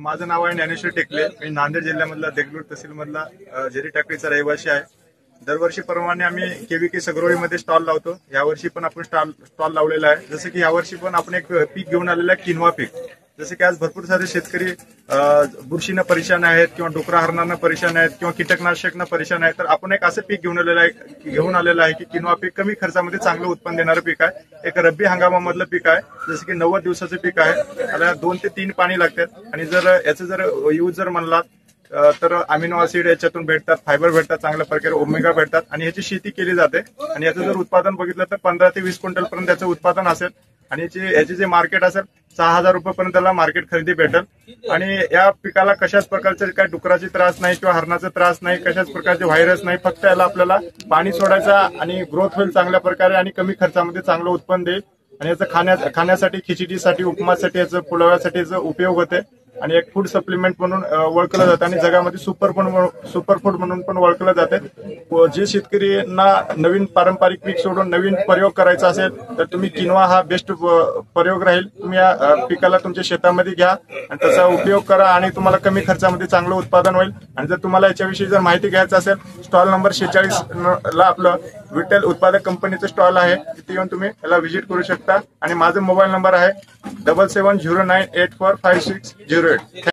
माझं नाव आहे ज्ञानेश्वर टेकले. मी नांदेड जिल्ह्यामधला देगलूर तहसीलमधला जेरी टाकळीचा रहिवासी आहे. दरवर्षीप्रमाणे आम्ही केव्हीके सगरोळीमध्ये स्टॉल लावतो. यावर्षी पण आपण स्टॉल लावलेला आहे. जसं की यावर्षी पण आपण एक पीक घेऊन आलेलं आहे, किनवा पीक. जसं की आज भरपूर सारे शेतकरी बुरशीनं परेशान आहेत किंवा डोकरा हरणानं परेशान आहेत किंवा कीटकनाशकनं परेशान आहेत. तर आपण एक असं पीक घेऊन आलेलं आहे की किनवा पीक कमी खर्चामध्ये चांगलं उत्पन्न देणारं पीक आहे. एक रब्बी हंगामामधलं पीक आहे. जसं की 90 दिवसाचं पीक आहे. त्याला 2 ते 3 पाणी लागतात. आणि जर याचं जर यूज जर म्हणलात तर अमिनो ऍसिड याच्यातून भेटतात, फायबर भेटतात, चांगल्या प्रकारे ओमेगा भेटतात आणि ह्याची शेती केली जाते. आणि याचं जर उत्पादन बघितलं तर 15 ते 20 क्विंटल पर्यंत याचं उत्पादन असेल. आणि याचे जे मार्केट असेल 6,000 रुपयापर्यंत त्याला मार्केट खरेदी भेटेल. आणि या पिकाला कशाच प्रकारचे काय डुकराची त्रास नाही किंवा हरणाचा त्रास नाही, कशाच प्रकारचे व्हायरस नाही. फक्त याला आपल्याला पाणी सोडायचा आणि ग्रोथ होईल चांगल्या प्रकारे आणि कमी खर्चामध्ये चांगलं उत्पन्न देईल. आणि याचं खाण्यासाठी, खिचडीसाठी, उपमासाठी, याचं पुलाव्यासाठी याचा उपयोग होते. आणि एक फूड सप्लिमेंट म्हणून ओळखलं जातं आणि जगामध्ये सुपरफूड म्हणून पण ओळखलं जाते. जे शेतकऱ्यांना नवीन पारंपरिक पीक सोडून नवीन प्रयोग करायचा असेल तर तुम्ही किनवा हा बेस्ट प्रयोग राहील. तुम्ही या पिकाला तुमच्या शेतामध्ये घ्या आणि त्याचा उपयोग करा आणि तुम्हाला कमी खर्चामध्ये चांगलं उत्पादन होईल. आणि जर तुम्हाला याच्याविषयी जर माहिती घ्यायचं असेल, स्टॉल नंबर 46 ला आपलं विठ्ठल उत्पादक कंपनीचं स्टॉल आहे. तिथे येऊन तुम्ही याला व्हिजिट करू शकता. आणि माझा मोबाईल नंबर आहे 7709845608.